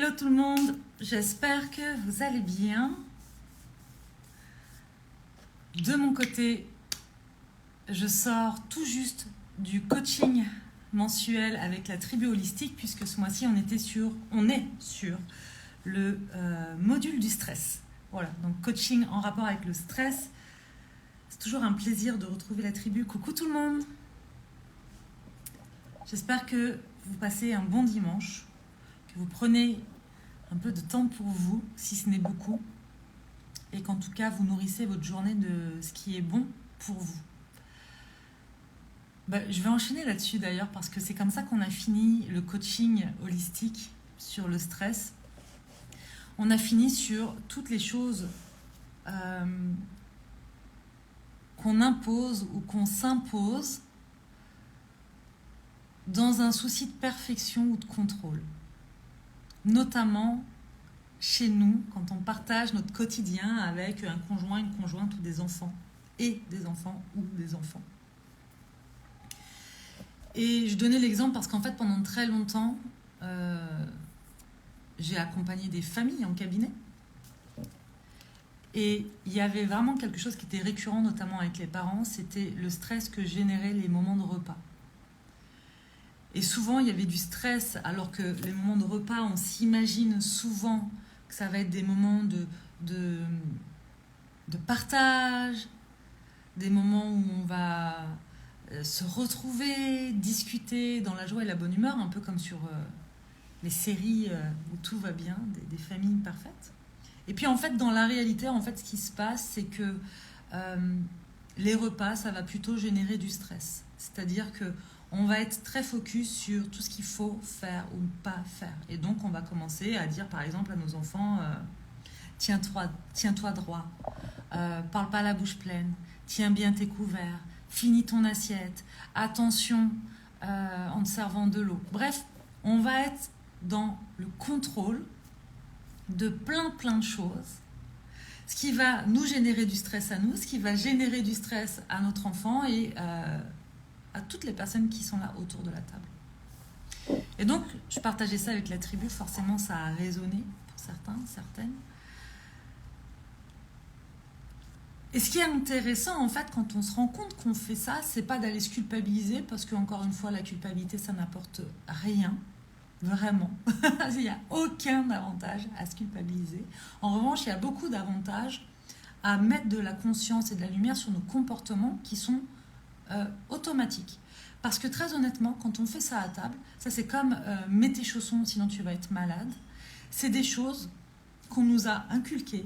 Hello tout le monde, j'espère que vous allez bien. De mon côté, je sors tout juste du coaching mensuel avec la tribu holistique puisque ce mois-ci on est sur le module du stress. Voilà, donc coaching en rapport avec le stress. C'est toujours un plaisir de retrouver la tribu. Coucou tout le monde. J'espère que vous passez un bon dimanche, que vous prenez un peu de temps pour vous, si ce n'est beaucoup, et qu'en tout cas vous nourrissez votre journée de ce qui est bon pour vous. Je vais enchaîner là-dessus d'ailleurs parce que c'est comme ça qu'on a fini le coaching holistique sur le stress. On a fini sur toutes les choses qu'on impose ou qu'on s'impose dans un souci de perfection ou de contrôle. Notamment chez nous, quand on partage notre quotidien avec un conjoint, une conjointe ou des enfants, et des enfants ou des enfants. Et je donnais l'exemple parce qu'en fait, pendant très longtemps, j'ai accompagné des familles en cabinet. Et il y avait vraiment quelque chose qui était récurrent, notamment avec les parents, c'était le stress que généraient les moments de repas. Et souvent, il y avait du stress, alors que les moments de repas, on s'imagine souvent que ça va être des moments de partage, des moments où on va se retrouver, discuter dans la joie et la bonne humeur, un peu comme sur les séries où tout va bien, des familles parfaites. Et puis en fait, dans la réalité, en fait, ce qui se passe, c'est que les repas, ça va plutôt générer du stress. C'est-à-dire que on va être très focus sur tout ce qu'il faut faire ou ne pas faire. Et donc, on va commencer à dire, par exemple, à nos enfants, tiens-toi droit, parle pas la bouche pleine, tiens bien tes couverts, finis ton assiette, attention en te servant de l'eau. Bref, on va être dans le contrôle de plein de choses, ce qui va nous générer du stress à nous, ce qui va générer du stress à notre enfant et à toutes les personnes qui sont là autour de la table. Et donc, je partageais ça avec la tribu, forcément ça a résonné pour certains, certaines. Et ce qui est intéressant, en fait, quand on se rend compte qu'on fait ça, c'est pas d'aller se culpabiliser, parce que, encore une fois, la culpabilité, ça n'apporte rien, vraiment. Il n'y a aucun avantage à se culpabiliser. En revanche, il y a beaucoup d'avantages à mettre de la conscience et de la lumière sur nos comportements qui sont automatique. Parce que très honnêtement, quand on fait ça à table, ça c'est comme mets tes chaussons sinon tu vas être malade. C'est des choses qu'on nous a inculquées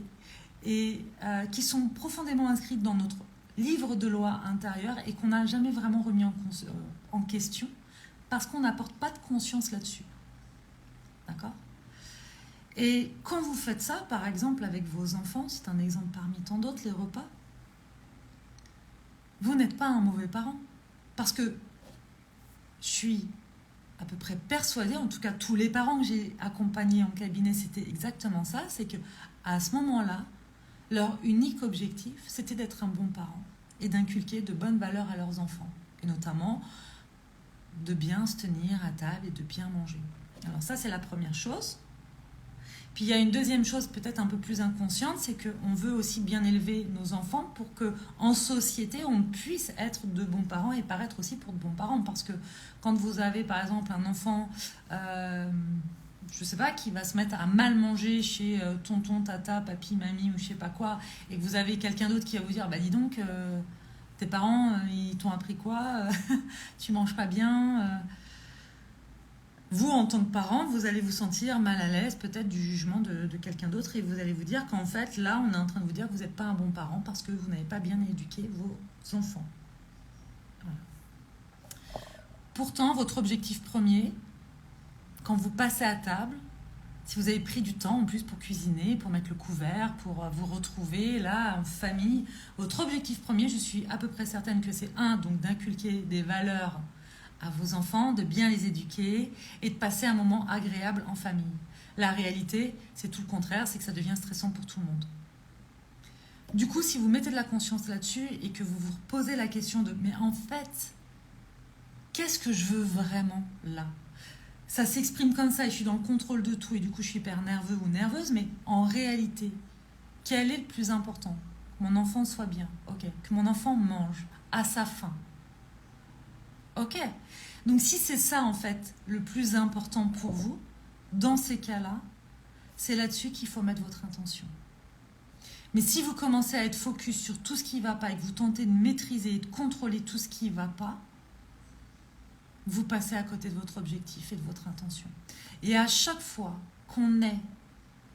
et qui sont profondément inscrites dans notre livre de loi intérieur et qu'on n'a jamais vraiment remis en question parce qu'on n'apporte pas de conscience là-dessus. D'accord ? Et quand vous faites ça, par exemple avec vos enfants, c'est un exemple parmi tant d'autres, les repas, vous n'êtes pas un mauvais parent. Parce que je suis à peu près persuadée, en tout cas tous les parents que j'ai accompagnés en cabinet, c'était exactement ça, c'est qu'à ce moment-là, leur unique objectif, c'était d'être un bon parent et d'inculquer de bonnes valeurs à leurs enfants. Et notamment, de bien se tenir à table et de bien manger. Alors ça, c'est la première chose. Puis il y a une deuxième chose peut-être un peu plus inconsciente, c'est qu'on veut aussi bien élever nos enfants pour qu'en société, on puisse être de bons parents et paraître aussi pour de bons parents. Parce que quand vous avez par exemple un enfant, je sais pas, qui va se mettre à mal manger chez tonton, tata, papy, mamie ou je sais pas quoi, et que vous avez quelqu'un d'autre qui va vous dire, dis donc, tes parents, ils t'ont appris quoi tu manges pas bien vous, en tant que parent, vous allez vous sentir mal à l'aise peut-être du jugement de quelqu'un d'autre et vous allez vous dire qu'en fait, là, on est en train de vous dire que vous n'êtes pas un bon parent parce que vous n'avez pas bien éduqué vos enfants. Voilà. Pourtant, votre objectif premier, quand vous passez à table, si vous avez pris du temps en plus pour cuisiner, pour mettre le couvert, pour vous retrouver là en famille, votre objectif premier, je suis à peu près certaine que c'est donc d'inculquer des valeurs à vos enfants, de bien les éduquer et de passer un moment agréable en famille. La réalité, c'est tout le contraire, c'est que ça devient stressant pour tout le monde. Du coup, si vous mettez de la conscience là-dessus et que vous vous posez la question de « mais en fait, qu'est-ce que je veux vraiment là ?» ça s'exprime comme ça et je suis dans le contrôle de tout et du coup je suis hyper nerveux ou nerveuse, mais en réalité, quel est le plus important? Que mon enfant soit bien, ok. Que mon enfant mange à sa faim, ok. Donc si c'est ça en fait le plus important pour vous, dans ces cas-là, c'est là-dessus qu'il faut mettre votre intention. Mais si vous commencez à être focus sur tout ce qui ne va pas et que vous tentez de maîtriser et de contrôler tout ce qui ne va pas, vous passez à côté de votre objectif et de votre intention. Et à chaque fois qu'on est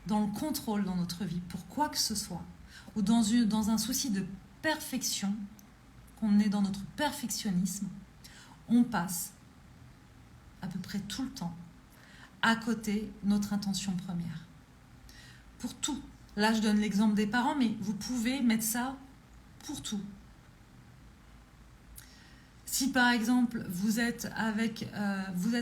dans le contrôle dans notre vie, pour quoi que ce soit, ou dans un souci de perfection, qu'on est dans notre perfectionnisme, on passe à peu près tout le temps à côté de notre intention première. Pour tout. Là, je donne l'exemple des parents, mais vous pouvez mettre ça pour tout. Si par exemple vous êtes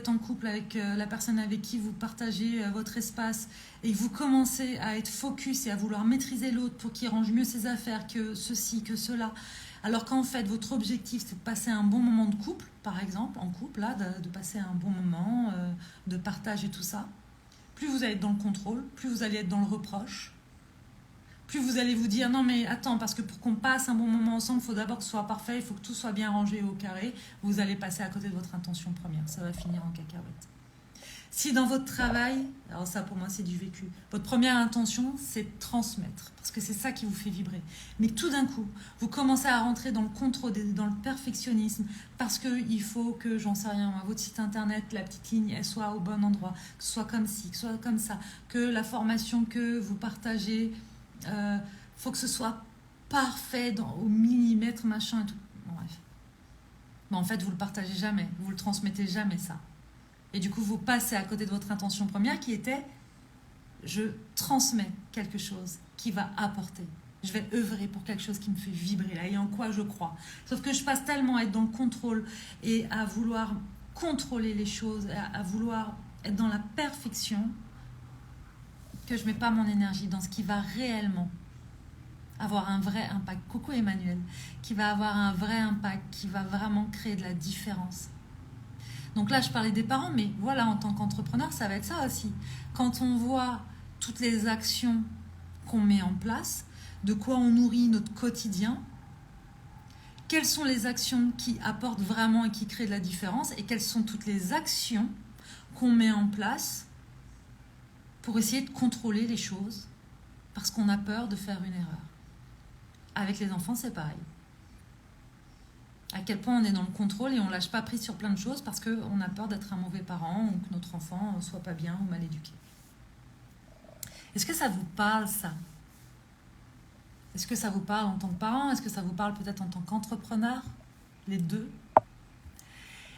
en couple avec la personne avec qui vous partagez votre espace et que vous commencez à être focus et à vouloir maîtriser l'autre pour qu'il range mieux ses affaires que ceci, que cela, alors qu'en fait votre objectif c'est de passer un bon moment de couple, par exemple, en couple, là, de passer un bon moment de partage et tout ça, plus vous allez être dans le contrôle, plus vous allez être dans le reproche, plus vous allez vous dire non mais attends, parce que pour qu'on passe un bon moment ensemble, il faut d'abord que ce soit parfait, il faut que tout soit bien rangé au carré, vous allez passer à côté de votre intention première, ça va finir en cacahuète. Si dans votre travail, alors ça pour moi c'est du vécu, votre première intention c'est de transmettre, parce que c'est ça qui vous fait vibrer, mais tout d'un coup, vous commencez à rentrer dans le contrôle, dans le perfectionnisme, parce qu'il faut que, j'en sais rien, votre site internet, la petite ligne, elle soit au bon endroit, que ce soit comme ci, que ce soit comme ça, que la formation que vous partagez, faut que ce soit parfait au millimètre, machin et tout. Bon, bref. Mais en fait, vous le partagez jamais, vous le transmettez jamais ça. Et du coup, vous passez à côté de votre intention première qui était je transmets quelque chose qui va apporter. Je vais œuvrer pour quelque chose qui me fait vibrer là et en quoi je crois. Sauf que je passe tellement à être dans le contrôle et à vouloir contrôler les choses, à vouloir être dans la perfection, que je ne mets pas mon énergie dans ce qui va réellement avoir un vrai impact. Coucou Emmanuel, qui va avoir un vrai impact, qui va vraiment créer de la différence. Donc là, je parlais des parents, mais voilà, en tant qu'entrepreneur, ça va être ça aussi. Quand on voit toutes les actions qu'on met en place, de quoi on nourrit notre quotidien, quelles sont les actions qui apportent vraiment et qui créent de la différence, et quelles sont toutes les actions qu'on met en place pour essayer de contrôler les choses parce qu'on a peur de faire une erreur. Avec les enfants, c'est pareil. À quel point on est dans le contrôle et on ne lâche pas prise sur plein de choses parce qu'on a peur d'être un mauvais parent ou que notre enfant ne soit pas bien ou mal éduqué. Est-ce que ça vous parle, ça? Est-ce que ça vous parle en tant que parent? Est-ce que ça vous parle peut-être en tant qu'entrepreneur? Les deux.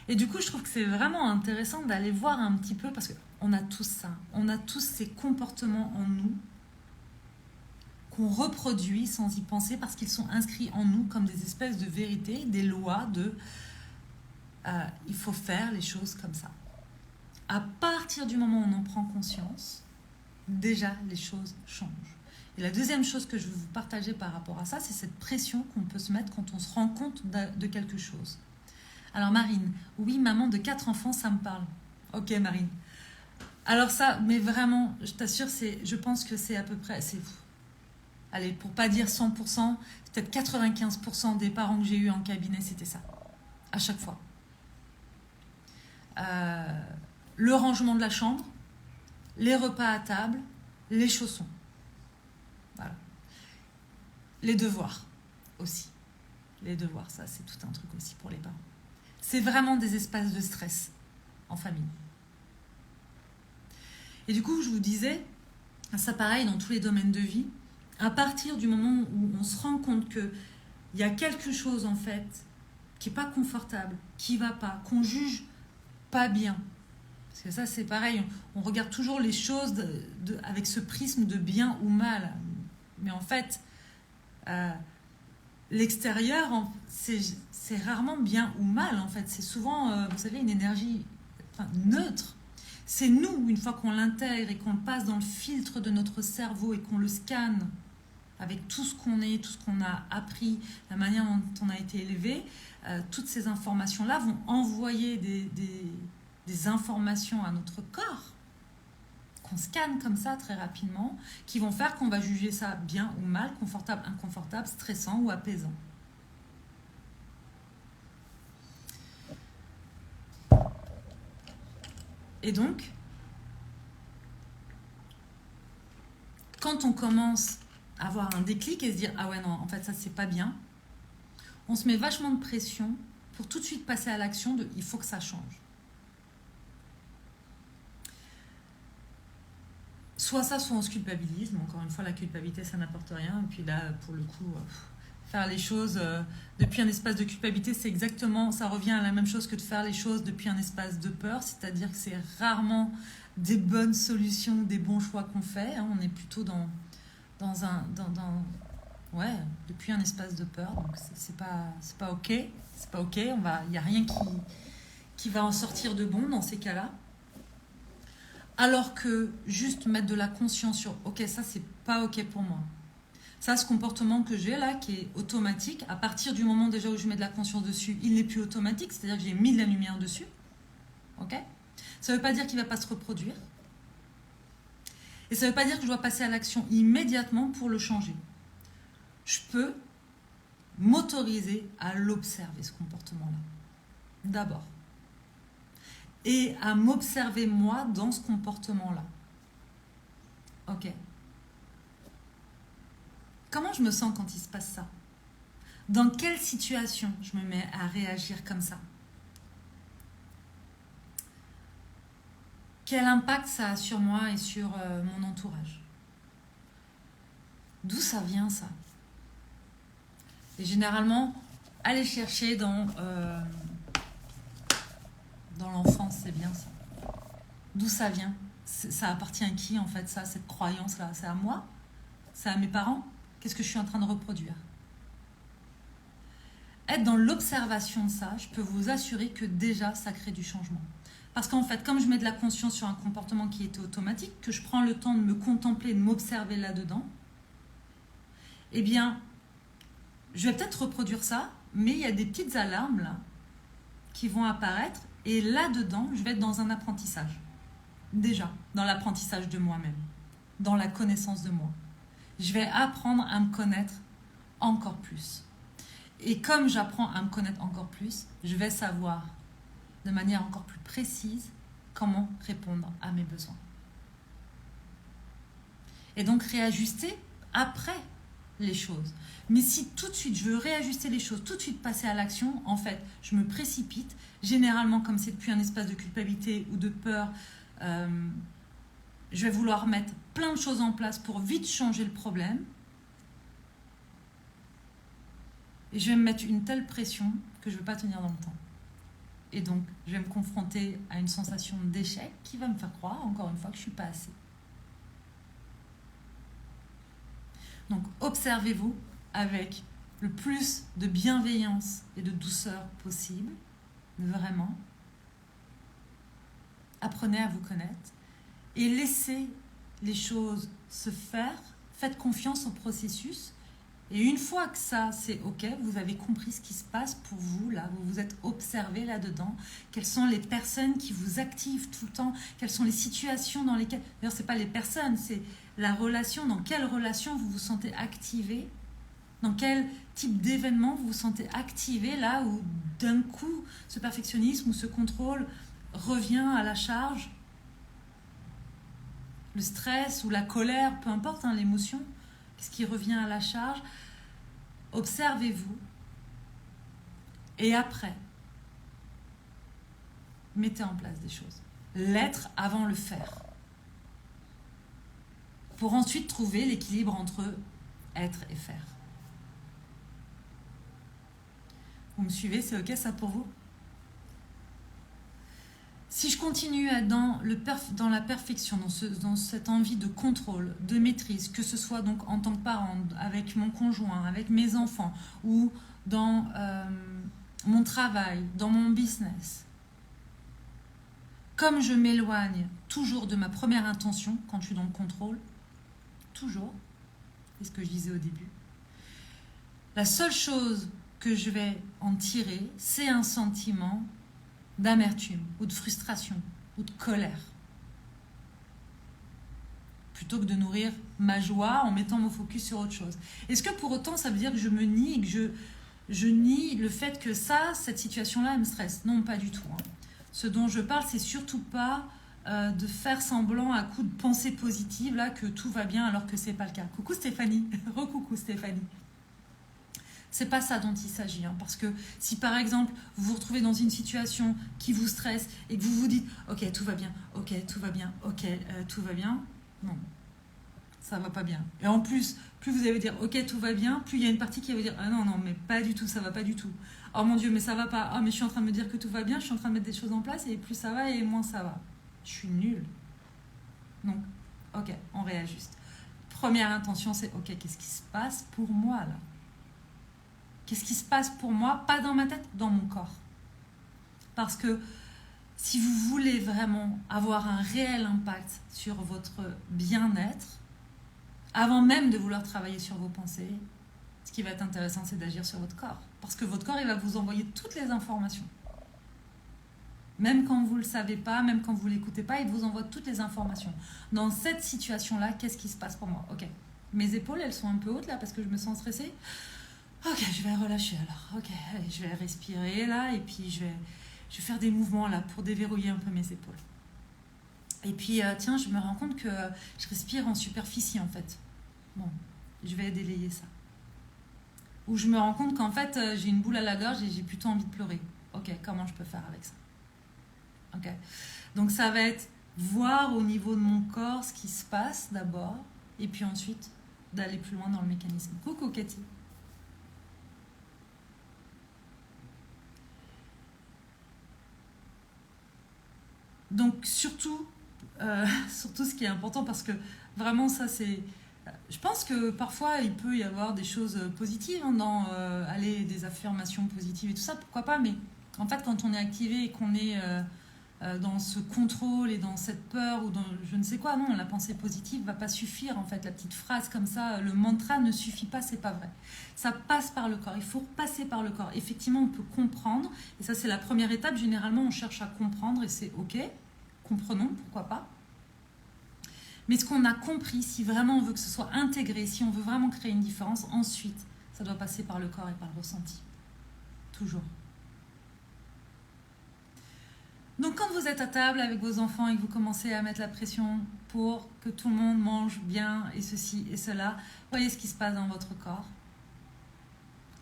Et du coup, je trouve que c'est vraiment intéressant d'aller voir un petit peu, parce qu'on a tous ça, on a tous ces comportements en nous qu'on reproduit sans y penser parce qu'ils sont inscrits en nous comme des espèces de vérités, des lois de il faut faire les choses comme ça. À partir du moment où on en prend conscience, déjà les choses changent. Et la deuxième chose que je veux vous partager par rapport à ça, c'est cette pression qu'on peut se mettre quand on se rend compte de quelque chose. Alors Marine, oui, maman de 4 enfants, ça me parle. Ok Marine. Alors ça, mais vraiment, je t'assure, je pense que c'est à peu près, allez, pour pas dire 100%, peut-être 95% des parents que j'ai eus en cabinet, c'était ça. À chaque fois. Le rangement de la chambre, les repas à table, les chaussons. Voilà. Les devoirs aussi. Les devoirs, ça, c'est tout un truc aussi pour les parents. C'est vraiment des espaces de stress en famille. Et du coup, je vous disais, ça pareil dans tous les domaines de vie, à partir du moment où on se rend compte qu'il y a quelque chose en fait qui n'est pas confortable, qui ne va pas, qu'on juge pas bien. Parce que ça c'est pareil, on regarde toujours les choses avec ce prisme de bien ou mal. Mais en fait, l'extérieur, c'est rarement bien ou mal en fait. C'est souvent, vous savez, une énergie neutre. C'est nous, une fois qu'on l'intègre et qu'on le passe dans le filtre de notre cerveau et qu'on le scanne avec tout ce qu'on est, tout ce qu'on a appris, la manière dont on a été élevé, toutes ces informations-là vont envoyer des informations à notre corps, qu'on scanne comme ça très rapidement, qui vont faire qu'on va juger ça bien ou mal, confortable, inconfortable, stressant ou apaisant. Et donc, quand on commence à avoir un déclic et se dire « Ah ouais, non, en fait, ça, c'est pas bien », on se met vachement de pression pour tout de suite passer à l'action de « Il faut que ça change ». Soit ça, soit on se culpabilise. Mais encore une fois, la culpabilité, ça n'apporte rien. Et puis là, pour le coup, faire les choses depuis un espace de culpabilité, c'est exactement, ça revient à la même chose que de faire les choses depuis un espace de peur. C'est-à-dire que c'est rarement des bonnes solutions, des bons choix qu'on fait. Hein. On est plutôt ouais, depuis un espace de peur. Donc c'est pas ok. C'est pas ok. Il n'y a rien qui va en sortir de bon dans ces cas-là. Alors que juste mettre de la conscience sur « Ok, ça, c'est pas ok pour moi ». Ça, ce comportement que j'ai là, qui est automatique, à partir du moment déjà où je mets de la conscience dessus, il n'est plus automatique, c'est-à-dire que j'ai mis de la lumière dessus. Ok ? Ça ne veut pas dire qu'il ne va pas se reproduire. Et ça ne veut pas dire que je dois passer à l'action immédiatement pour le changer. Je peux m'autoriser à l'observer, ce comportement-là. D'abord. Et à m'observer moi dans ce comportement-là. Ok. Comment je me sens quand il se passe ça? Dans quelle situation je me mets à réagir comme ça? Quel impact ça a sur moi et sur mon entourage? D'où ça vient ça? Et généralement, aller chercher dans l'enfance, c'est bien ça. D'où ça vient? Ça appartient à qui en fait, ça, cette croyance-là? C'est à moi? C'est à mes parents? Qu'est-ce que je suis en train de reproduire? Être dans l'observation de ça, je peux vous assurer que déjà, ça crée du changement. Parce qu'en fait, comme je mets de la conscience sur un comportement qui était automatique, que je prends le temps de me contempler, de m'observer là-dedans, eh bien, je vais peut-être reproduire ça, mais il y a des petites alarmes là qui vont apparaître. Et là-dedans, je vais être dans un apprentissage. Déjà, dans l'apprentissage de moi-même, dans la connaissance de moi. Je vais apprendre à me connaître encore plus. Et comme j'apprends à me connaître encore plus, je vais savoir de manière encore plus précise comment répondre à mes besoins. Et donc réajuster après les choses. Mais si tout de suite je veux réajuster les choses, tout de suite passer à l'action, en fait, je me précipite. Généralement, comme c'est depuis un espace de culpabilité ou de peur, je vais vouloir mettre plein de choses en place pour vite changer le problème. Et je vais me mettre une telle pression que je ne vais pas tenir dans le temps. Et donc, je vais me confronter à une sensation d'échec qui va me faire croire, encore une fois, que je ne suis pas assez. Donc, observez-vous avec le plus de bienveillance et de douceur possible. Vraiment. Apprenez à vous connaître. Et laissez les choses se faire. Faites confiance au processus. Et une fois que ça, c'est OK, vous avez compris ce qui se passe pour vous, là, vous vous êtes observé là-dedans, quelles sont les personnes qui vous activent tout le temps, quelles sont les situations dans lesquelles... D'ailleurs, ce n'est pas les personnes, c'est la relation, dans quelle relation vous vous sentez activé, dans quel type d'événement vous vous sentez activé, là où d'un coup, ce perfectionnisme ou ce contrôle revient à la charge, le stress ou la colère, peu importe hein, l'émotion, qu'est-ce qui revient à la charge? Observez-vous et après, mettez en place des choses. L'être avant le faire. Pour ensuite trouver l'équilibre entre être et faire. Vous me suivez? C'est OK ça pour vous? Si je continue à être dans la perfection, dans cette envie de contrôle, de maîtrise, que ce soit donc en tant que parent, avec mon conjoint, avec mes enfants, ou dans mon travail, dans mon business, comme je m'éloigne toujours de ma première intention quand je suis dans le contrôle, toujours, c'est ce que je disais au début, la seule chose que je vais en tirer, c'est un sentiment d'amertume ou de frustration ou de colère, plutôt que de nourrir ma joie en mettant mon focus sur autre chose. Est-ce que pour autant ça veut dire que je me nie et que je nie le fait que cette situation-là, elle me stresse? Non, pas du tout. Hein. Ce dont je parle, c'est surtout pas de faire semblant à coup de pensée positive là que tout va bien alors que c'est pas le cas. Coucou Stéphanie, recoucou Stéphanie. C'est pas ça dont il s'agit, hein, parce que si par exemple vous vous retrouvez dans une situation qui vous stresse et que vous vous dites ok tout va bien, ok tout va bien, ok tout va bien, non, ça va pas bien. Et en plus, plus vous allez dire ok tout va bien, plus il y a une partie qui va vous dire ah non non mais pas du tout, ça va pas du tout. Oh mon Dieu mais ça va pas, ah mais je suis en train de me dire que tout va bien, je suis en train de mettre des choses en place et plus ça va et moins ça va. Je suis nulle. Donc ok, on réajuste. Première intention c'est ok qu'est-ce qui se passe pour moi là? Qu'est-ce qui se passe pour moi? Pas dans ma tête, dans mon corps. Parce que si vous voulez vraiment avoir un réel impact sur votre bien-être, avant même de vouloir travailler sur vos pensées, ce qui va être intéressant, c'est d'agir sur votre corps. Parce que votre corps, il va vous envoyer toutes les informations. Même quand vous ne le savez pas, même quand vous ne l'écoutez pas, il vous envoie toutes les informations. Dans cette situation-là, qu'est-ce qui se passe pour moi? Ok, mes épaules, elles sont un peu hautes là parce que je me sens stressée. Ok, je vais relâcher alors. Ok, allez, je vais respirer là et puis je vais faire des mouvements là pour déverrouiller un peu mes épaules. Et puis tiens, je me rends compte que je respire en superficie en fait. Bon, je vais délayer ça. Ou je me rends compte qu'en fait j'ai une boule à la gorge et j'ai plutôt envie de pleurer. Ok, comment je peux faire avec ça? Ok, donc ça va être voir au niveau de mon corps ce qui se passe d'abord et puis ensuite d'aller plus loin dans le mécanisme. Coucou Cathy. Donc surtout ce qui est important parce que vraiment ça c'est... Je pense que parfois il peut y avoir des choses positives hein, dans des affirmations positives et tout ça, pourquoi pas, mais en fait quand on est activé et qu'on est dans ce contrôle et dans cette peur ou dans je ne sais quoi, non, la pensée positive va pas suffire en fait, la petite phrase comme ça, le mantra ne suffit pas, c'est pas vrai. Ça passe par le corps, il faut passer par le corps. Effectivement on peut comprendre et ça c'est la première étape, généralement on cherche à comprendre et c'est ok. Comprenons, pourquoi pas. Mais ce qu'on a compris, si vraiment on veut que ce soit intégré, si on veut vraiment créer une différence, ensuite, ça doit passer par le corps et par le ressenti. Toujours. Donc quand vous êtes à table avec vos enfants et que vous commencez à mettre la pression pour que tout le monde mange bien et ceci et cela, voyez ce qui se passe dans votre corps.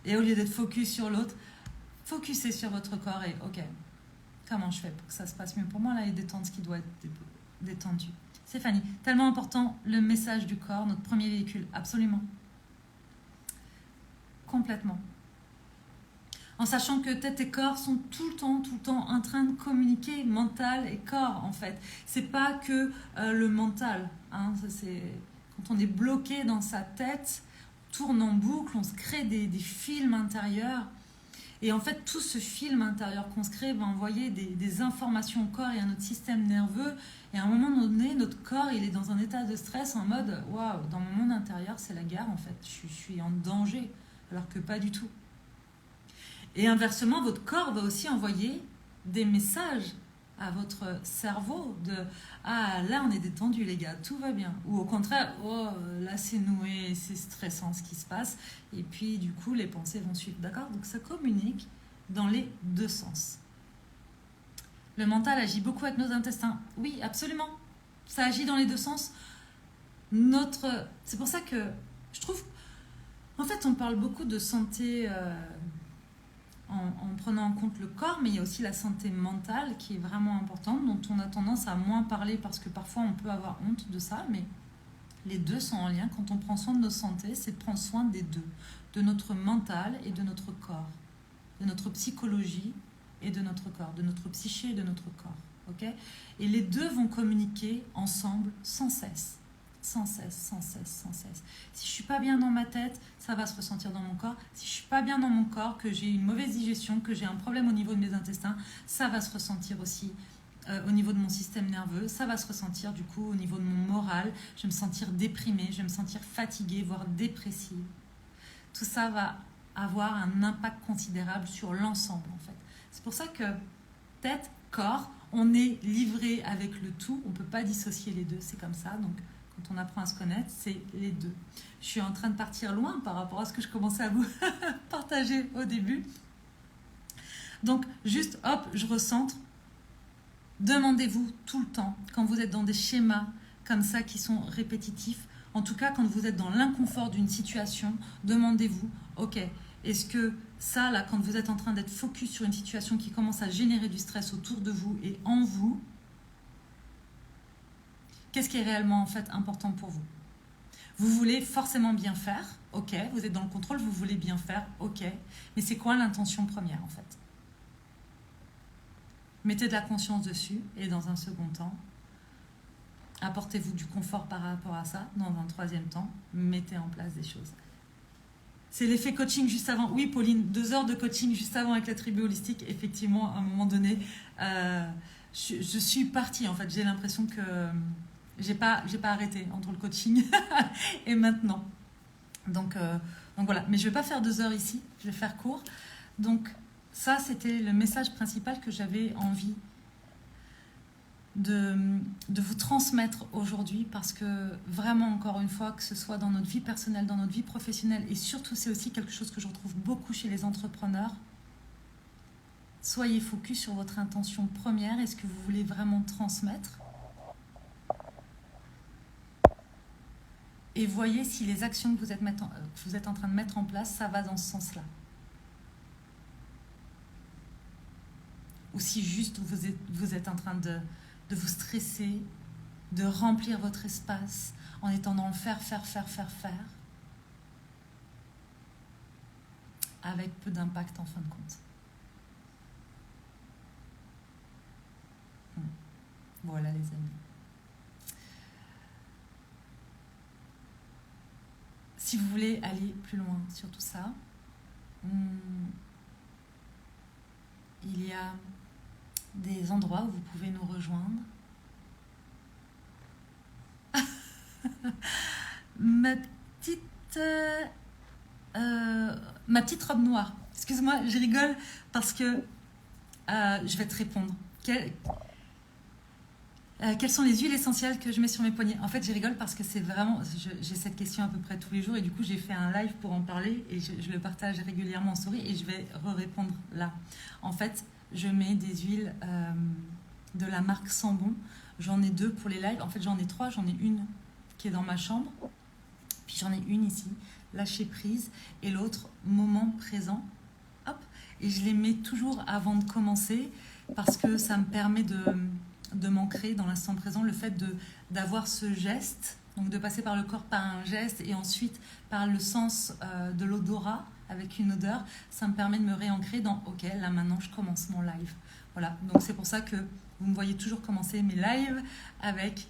Et au lieu d'être focus sur l'autre, focussez sur votre corps et ok, comment je fais pour que ça se passe mieux pour moi là et détendre ce qui doit être détendu. Stéphanie, tellement important le message du corps, notre premier véhicule, absolument. Complètement. En sachant que tête et corps sont tout le temps en train de communiquer, mental et corps en fait. C'est pas que le mental. Hein, ça, c'est... Quand on est bloqué dans sa tête, on tourne en boucle, on se crée des films intérieurs. Et en fait, tout ce film intérieur qu'on se crée va envoyer des informations au corps et à notre système nerveux. Et à un moment donné, notre corps, il est dans un état de stress en mode « Waouh, dans mon monde intérieur, c'est la guerre en fait. Je suis en danger. » Alors que pas du tout. Et inversement, votre corps va aussi envoyer des messages à votre cerveau de « Ah, là, on est détendu les gars, tout va bien. » Ou au contraire « Oh, là, c'est noué, c'est stressant ce qui se passe. » Et puis, du coup, les pensées vont suivre. D'accord? Donc, ça communique dans les deux sens. Le mental agit beaucoup avec nos intestins. Oui, absolument. Ça agit dans les deux sens. C'est pour ça que je trouve... En fait, on parle beaucoup de santé... en prenant en compte le corps, mais il y a aussi la santé mentale qui est vraiment importante, dont on a tendance à moins parler parce que parfois on peut avoir honte de ça, mais les deux sont en lien. Quand on prend soin de notre santé, c'est de prendre soin des deux, de notre mental et de notre corps, de notre psychologie et de notre corps, de notre psyché et de notre corps. Okay? Et les deux vont communiquer ensemble sans cesse. Sans cesse, sans cesse, sans cesse. Si je suis pas bien dans ma tête, ça va se ressentir dans mon corps. Si je suis pas bien dans mon corps, que j'ai une mauvaise digestion, que j'ai un problème au niveau de mes intestins, ça va se ressentir aussi au niveau de mon système nerveux. Ça va se ressentir du coup au niveau de mon moral. Je vais me sentir déprimée, je vais me sentir fatiguée, voire dépressive. Tout ça va avoir un impact considérable sur l'ensemble en fait. C'est pour ça que tête, corps. On est livré avec le tout. On ne peut pas dissocier les deux. C'est comme ça. Donc, quand on apprend à se connaître, c'est les deux. Je suis en train de partir loin par rapport à ce que je commençais à vous partager au début. Donc, juste, hop, je recentre. Demandez-vous tout le temps, quand vous êtes dans des schémas comme ça qui sont répétitifs, en tout cas quand vous êtes dans l'inconfort d'une situation, demandez-vous, ok, est-ce que ça, là, quand vous êtes en train d'être focus sur une situation qui commence à générer du stress autour de vous et en vous, qu'est-ce qui est réellement en fait important pour vous? Vous voulez forcément bien faire, ok, vous êtes dans le contrôle, vous voulez bien faire, ok, mais c'est quoi l'intention première en fait? Mettez de la conscience dessus et dans un second temps, apportez-vous du confort par rapport à ça. Dans un troisième temps, mettez en place des choses. C'est l'effet coaching juste avant. Oui, Pauline, 2 heures de coaching juste avant avec la tribu holistique. Effectivement, à un moment donné, je suis partie. En fait, j'ai l'impression que j'ai pas arrêté entre le coaching et maintenant. Donc voilà. Mais je vais pas faire 2 heures ici. Je vais faire court. Donc ça, c'était le message principal que j'avais envie de vous transmettre aujourd'hui, parce que vraiment, encore une fois, que ce soit dans notre vie personnelle, dans notre vie professionnelle, et surtout, c'est aussi quelque chose que je retrouve beaucoup chez les entrepreneurs, soyez focus sur votre intention première et ce que vous voulez vraiment transmettre. Et voyez si les actions que vous êtes en train de mettre en place, ça va dans ce sens-là. Ou si juste vous êtes en train de vous stresser, de remplir votre espace en étant dans le faire, avec peu d'impact en fin de compte. Voilà les amis. Si vous voulez aller plus loin sur tout ça, il y a des endroits où vous pouvez nous rejoindre. ma petite robe noire. Excuse-moi, je rigole parce que je vais te répondre. Quelles sont les huiles essentielles que je mets sur mes poignets? En fait, je rigole parce que c'est vraiment... J'ai cette question à peu près tous les jours et du coup, j'ai fait un live pour en parler et je le partage régulièrement en story et je vais répondre là. En fait, je mets des huiles de la marque Sambon. J'en ai 2 pour les lives. En fait, j'en ai 3. J'en ai une qui est dans ma chambre. Puis j'en ai une ici, lâcher prise. Et l'autre, moment présent. Hop. Et je les mets toujours avant de commencer parce que ça me permet de m'ancrer dans l'instant présent. Le fait d'avoir ce geste, donc de passer par le corps par un geste et ensuite par le sens de l'odorat, avec une odeur, ça me permet de me réancrer dans « Ok, là maintenant je commence mon live ». Voilà, donc c'est pour ça que vous me voyez toujours commencer mes lives avec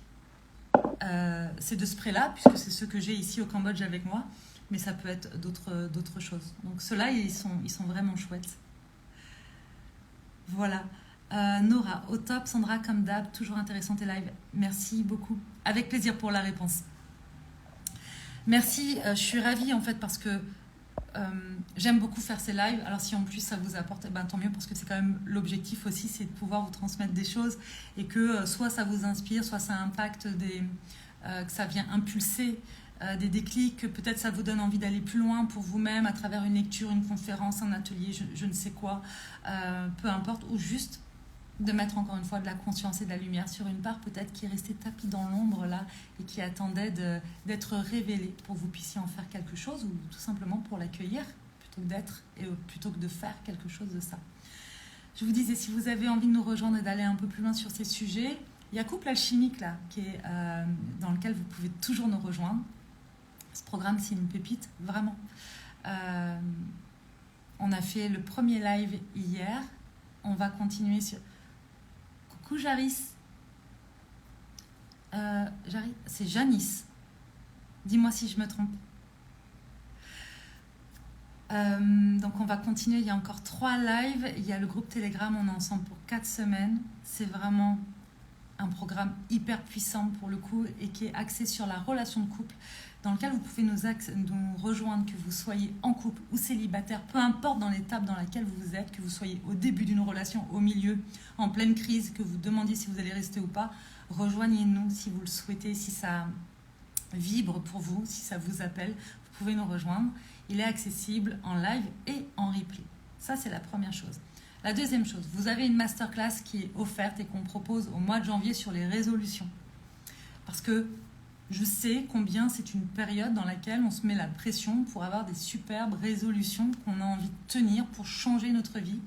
ces 2 sprays-là, puisque c'est ceux que j'ai ici au Cambodge avec moi, mais ça peut être d'autres choses. Donc ceux-là, ils sont vraiment chouettes. Voilà. Nora, au top. Sandra, comme d'hab, toujours intéressante tes lives. Merci beaucoup. Avec plaisir pour la réponse. Merci, je suis ravie en fait parce que j'aime beaucoup faire ces lives. Alors si en plus ça vous apporte, ben, tant mieux, parce que c'est quand même l'objectif aussi, c'est de pouvoir vous transmettre des choses et que soit ça vous inspire, soit ça impacte que ça vient impulser des déclics, que peut-être ça vous donne envie d'aller plus loin pour vous-même à travers une lecture, une conférence, un atelier, je ne sais quoi, peu importe, ou juste de mettre encore une fois de la conscience et de la lumière sur une part peut-être qui est restée tapie dans l'ombre là et qui attendait d'être révélée pour que vous puissiez en faire quelque chose ou tout simplement pour l'accueillir plutôt que d'être et plutôt que de faire quelque chose de ça. Je vous disais, si vous avez envie de nous rejoindre et d'aller un peu plus loin sur ces sujets, il y a Couple Alchimique là qui est dans lequel vous pouvez toujours nous rejoindre. Ce programme, c'est une pépite, vraiment. On a fait le premier live hier. On va continuer sur... Coucou Jaris. C'est Janice. Dis-moi si je me trompe. Donc on va continuer. Il y a encore 3 lives. Il y a le groupe Telegram. On est ensemble pour 4 semaines. C'est vraiment un programme hyper puissant pour le coup et qui est axé sur la relation de couple, dans lequel vous pouvez nous rejoindre, que vous soyez en couple ou célibataire, peu importe dans l'étape dans laquelle vous êtes, que vous soyez au début d'une relation, au milieu, en pleine crise, que vous demandiez si vous allez rester ou pas. Rejoignez-nous si vous le souhaitez, si ça vibre pour vous, si ça vous appelle, vous pouvez nous rejoindre. Il est accessible en live et en replay. Ça, c'est la première chose. La deuxième chose, vous avez une masterclass qui est offerte et qu'on propose au mois de janvier sur les résolutions. Parce que je sais combien c'est une période dans laquelle on se met la pression pour avoir des superbes résolutions qu'on a envie de tenir pour changer notre vie.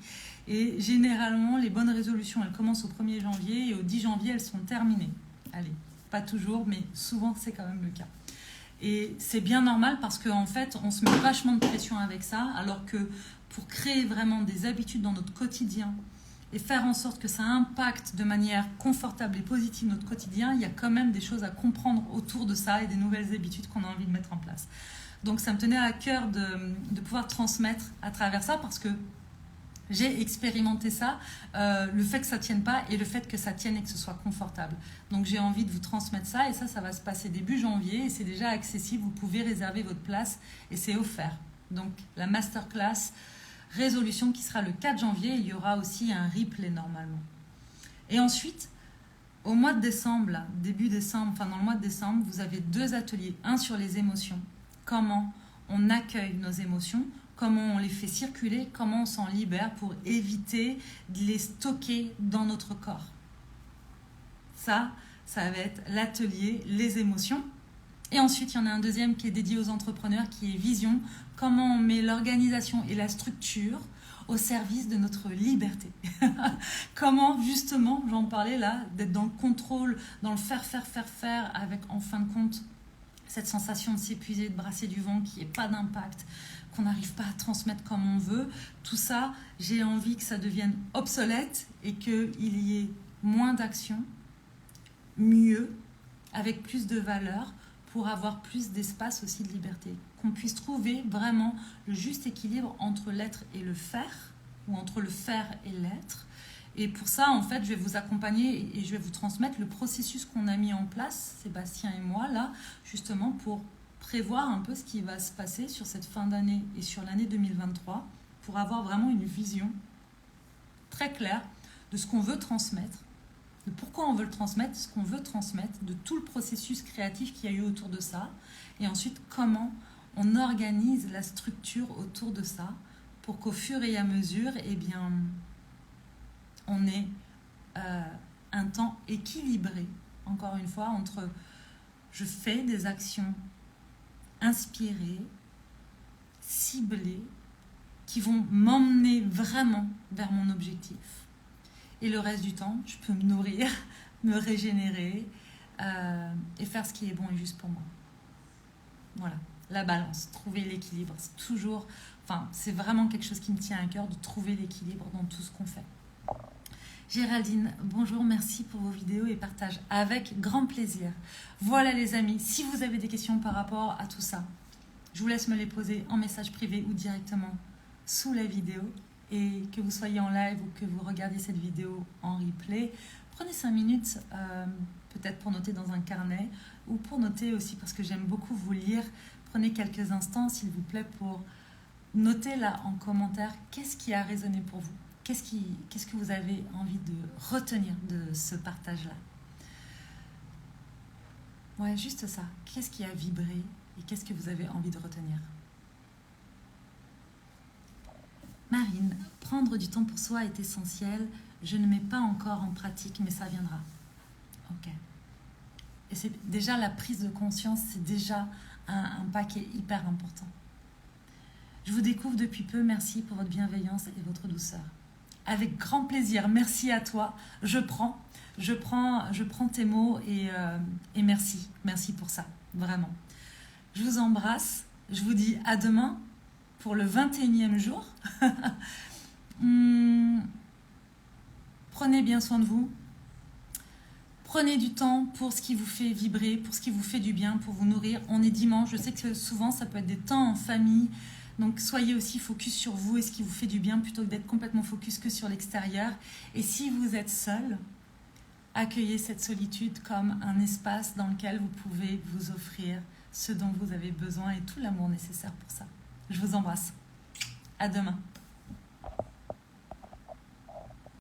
Et généralement, les bonnes résolutions, elles commencent au 1er janvier et au 10 janvier, elles sont terminées. Allez, pas toujours, mais souvent, c'est quand même le cas. Et c'est bien normal parce qu'en fait, on se met vachement de pression avec ça, alors que pour créer vraiment des habitudes dans notre quotidien et faire en sorte que ça impacte de manière confortable et positive notre quotidien, il y a quand même des choses à comprendre autour de ça et des nouvelles habitudes qu'on a envie de mettre en place. Donc ça me tenait à cœur de pouvoir transmettre à travers ça parce que j'ai expérimenté ça, le fait que ça ne tienne pas et le fait que ça tienne et que ce soit confortable. Donc j'ai envie de vous transmettre ça et ça va se passer début janvier et c'est déjà accessible, vous pouvez réserver votre place et c'est offert. Donc la masterclass résolution qui sera le 4 janvier, il y aura aussi un replay normalement. Et ensuite, au mois de décembre, là, début décembre, enfin dans le mois de décembre, vous avez 2 ateliers. Un sur les émotions, comment on accueille nos émotions, comment on les fait circuler, comment on s'en libère pour éviter de les stocker dans notre corps. Ça va être l'atelier les émotions. Et ensuite, il y en a un deuxième qui est dédié aux entrepreneurs, qui est Vision, comment on met l'organisation et la structure au service de notre liberté. Comment, justement, j'en parlais là, d'être dans le contrôle, dans le faire, avec en fin de compte cette sensation de s'épuiser, de brasser du vent, qui n'ait pas d'impact, qu'on n'arrive pas à transmettre comme on veut. Tout ça, j'ai envie que ça devienne obsolète et qu'il y ait moins d'action, mieux, avec plus de valeur, pour avoir plus d'espace aussi de liberté. Qu'on puisse trouver vraiment le juste équilibre entre l'être et le faire, ou entre le faire et l'être. Et pour ça, en fait, je vais vous accompagner et je vais vous transmettre le processus qu'on a mis en place, Sébastien et moi, là, justement pour prévoir un peu ce qui va se passer sur cette fin d'année et sur l'année 2023, pour avoir vraiment une vision très claire de ce qu'on veut transmettre, de pourquoi on veut le transmettre, ce qu'on veut transmettre, de tout le processus créatif qu'il y a eu autour de ça, et ensuite comment on organise la structure autour de ça pour qu'au fur et à mesure, eh bien, on ait un temps équilibré, encore une fois, entre je fais des actions inspirées, ciblées, qui vont m'emmener vraiment vers mon objectif. Et le reste du temps, je peux me nourrir, me régénérer et faire ce qui est bon et juste pour moi. Voilà, la balance, trouver l'équilibre. C'est toujours, c'est vraiment quelque chose qui me tient à cœur de trouver l'équilibre dans tout ce qu'on fait. Géraldine, bonjour, merci pour vos vidéos et partages avec grand plaisir. Voilà les amis, si vous avez des questions par rapport à tout ça, je vous laisse me les poser en message privé ou directement sous la vidéo. Et que vous soyez en live ou que vous regardiez cette vidéo en replay, prenez 5 minutes peut-être pour noter dans un carnet ou pour noter aussi parce que j'aime beaucoup vous lire. Prenez quelques instants s'il vous plaît pour noter là en commentaire qu'est-ce qui a résonné pour vous, qu'est-ce que vous avez envie de retenir de ce partage-là. Ouais, juste ça. Qu'est-ce qui a vibré et qu'est-ce que vous avez envie de retenir? Marine, prendre du temps pour soi est essentiel. Je ne mets pas encore en pratique, mais ça viendra. Ok. Et c'est déjà la prise de conscience, c'est déjà un pas qui est hyper important. Je vous découvre depuis peu, merci pour votre bienveillance et votre douceur. Avec grand plaisir, merci à toi. Je prends tes mots et merci. Merci pour ça, vraiment. Je vous embrasse, je vous dis à demain. Pour le 21e jour. Prenez bien soin de vous. Prenez du temps pour ce qui vous fait vibrer, pour ce qui vous fait du bien, pour vous nourrir. On est dimanche, je sais que souvent ça peut être des temps en famille. Donc soyez aussi focus sur vous et ce qui vous fait du bien plutôt que d'être complètement focus que sur l'extérieur. Et si vous êtes seul, accueillez cette solitude comme un espace dans lequel vous pouvez vous offrir ce dont vous avez besoin et tout l'amour nécessaire pour ça. Je vous embrasse. À demain.